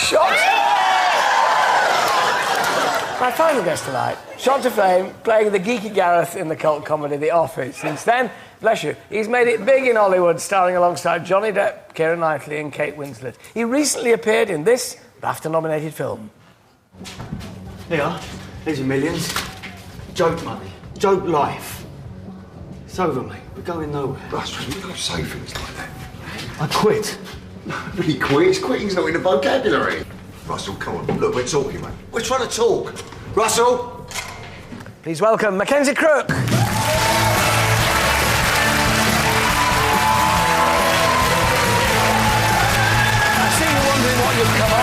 Shot... My final guest tonight, shot to fame, playing the geeky Gareth in the cult comedy The Office. Since then, bless you, he's made it big in Hollywood, starring alongside Johnny Depp, Keira Knightley and Kate Winslet. He recently appeared in this BAFTA-nominated film. Here, there's your millions. Joke money. Joke life. It's over, mate. We're going nowhere. Russ, you don't say things like that. I quit. He quits. Quitting's not in the vocabulary. Russell, come on. Look, we're talking, mate. We're trying to talk. Russell! Please welcome Mackenzie Crook. I see you wondering what you've come on.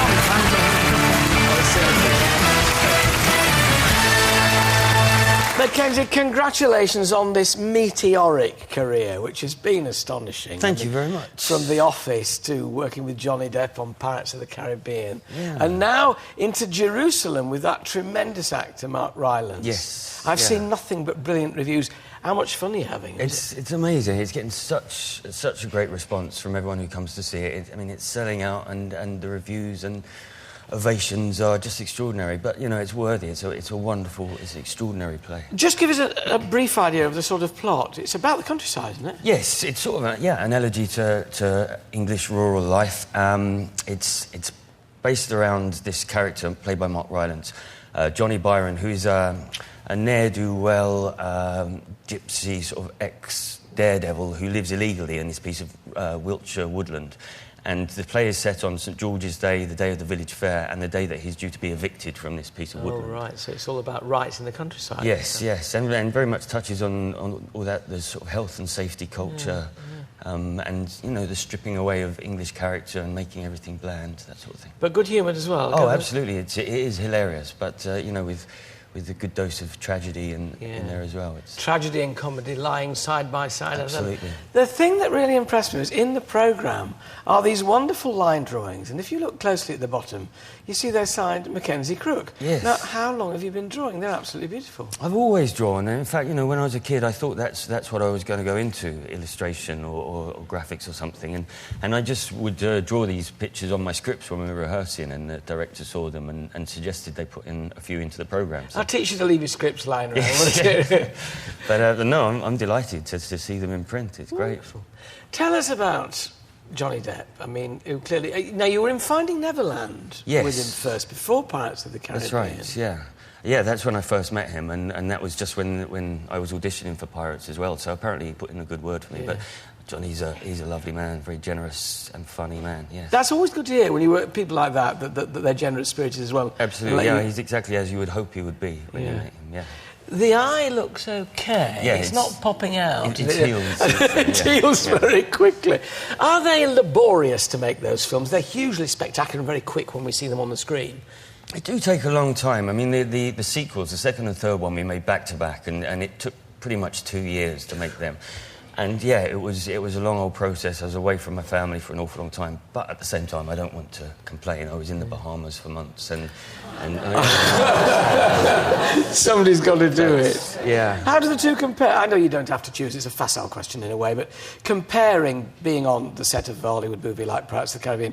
Mackenzie, congratulations on this meteoric career, which has been astonishing. Thank you very much. From The Office to working with Johnny Depp on Pirates of the Caribbean. Yeah. And now into Jerusalem with that tremendous actor, Mark Rylance. Yes. I've seen nothing but brilliant reviews. How much fun are you having? It's amazing. It's getting such a great response from everyone who comes to see it. I mean, it's selling out, and the reviews and ovations are just extraordinary. But, you know, it's worthy. It's a wonderful, it's an extraordinary play. Just give us a brief idea of the sort of plot. It's about the countryside, isn't it? Yes, it's sort of an elegy to English rural life. It's based around this character played by Mark Rylance, Johnny Byron, who's a ne'er-do-well gypsy sort of ex-daredevil who lives illegally in this piece of Wiltshire woodland. And the play is set on St George's Day, the day of the village fair, and the day that he's due to be evicted from this piece of woodland. Oh, right, so it's all about rights in the countryside. Yes, yes, and very much touches on all that, the sort of health and safety culture, and, you know, the stripping away of English character and making everything bland, that sort of thing. But good humoured as well. Oh, absolutely, it is hilarious, but, you know, with a good dose of tragedy in there as well. It's tragedy and comedy lying side by side. Absolutely. The thing that really impressed me was in the programme are these wonderful line drawings, and if you look closely at the bottom, you see they're signed Mackenzie Crook. Yes. Now, how long have you been drawing? They're absolutely beautiful. I've always drawn, and in fact, you know, when I was a kid, I thought that's what I was going to go into, illustration or graphics or something, and I just would draw these pictures on my scripts when we were rehearsing, and the director saw them and suggested they put in a few into the programme. So. I'll teach you to leave your scripts lying around, won't you? But no, I'm delighted to see them in print. It's wonderful. Great. Tell us about Johnny Depp. I mean, who clearly... Now, you were in Finding Neverland with him first, before Pirates of the Caribbean. That's right, yeah. Yeah, that's when I first met him, and that was just when I was auditioning for Pirates as well, so apparently he put in a good word for me, but Johnny's he's a lovely man, very generous and funny man, yes. That's always good to hear when you work with people like that they're generous-spirited as well. Absolutely, yeah, he's exactly as you would hope he would be when you met him, yeah. The eye looks okay. Yeah, it's not popping out. It heals. It heals very quickly. Are they laborious to make those films? They're hugely spectacular and very quick when we see them on the screen. It do take a long time. I mean, the sequels, the second and third one, we made back-to-back, and it took pretty much 2 years to make them. And, yeah, it was a long old process. I was away from my family for an awful long time. But at the same time, I don't want to complain. I was in the Bahamas for months, and somebody's got to do it. Yeah. How do the two compare? I know you don't have to choose. It's a facile question in a way, but comparing being on the set of a Hollywood movie like Pirates of the Caribbean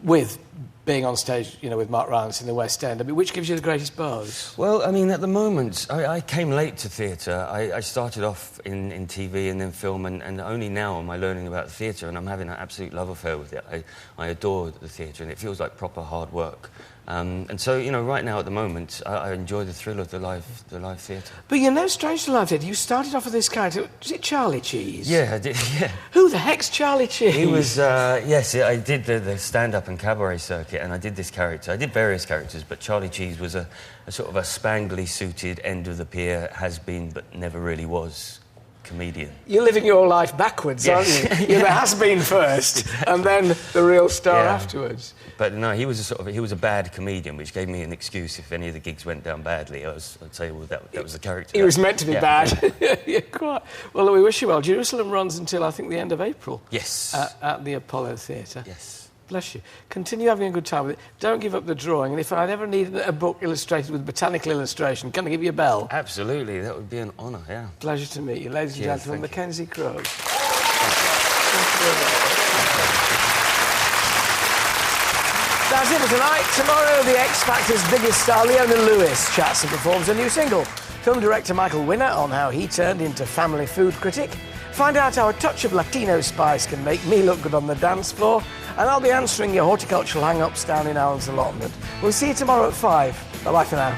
with being on stage, you know, with Mark Rylance in the West End, I mean, which gives you the greatest buzz? Well, I mean, at the moment, I came late to theatre. I started off in TV and then film, and only now am I learning about the theatre, and I'm having an absolute love affair with it. I adore the theatre, and it feels like proper hard work. And so, you know, right now at the moment, I enjoy the thrill of the live theatre. But you're no stranger to live theatre. You started off with this character. Was it Charlie Cheese? Yeah, I did, yeah. Who the heck's Charlie Cheese? He was, yes, I did the stand-up and cabaret circuit, and I did this character. I did various characters, but Charlie Cheese was a sort of a spangly-suited, end-of-the-pier, has-been, but never really was comedian. You're living your life backwards, aren't you? You're the has-been first, and then the real star afterwards. But no, he was a bad comedian, which gave me an excuse if any of the gigs went down badly. I'd say, well, that was the character. He was meant to be bad. Yeah, quite. Well, we wish you well. Jerusalem runs until, I think, the end of April. Yes. At the Apollo Theatre. Yes. Bless you. Continue having a good time with it. Don't give up the drawing. And if I ever need a book illustrated with botanical illustration, can I give you a bell? Absolutely. That would be an honour, yeah. Pleasure to meet you. Ladies and gentlemen, Mackenzie Crook. Thank you. That's it for tonight. Tomorrow, the X Factor's biggest star, Leona Lewis, chats and performs a new single. Film director Michael Winner on how he turned into family food critic. Find out how a touch of Latino spice can make me look good on the dance floor. And I'll be answering your horticultural hang-ups down in Alan's allotment. We'll see you tomorrow at 5. Bye-bye for now.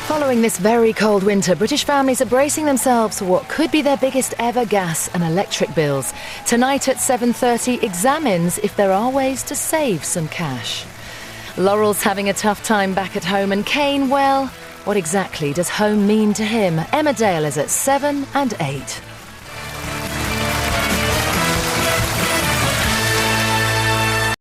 Following this very cold winter, British families are bracing themselves for what could be their biggest ever gas and electric bills. Tonight at 7:30 examines if there are ways to save some cash. Laurel's having a tough time back at home, and Kane, well, what exactly does home mean to him? Emmerdale is at 7 and 8.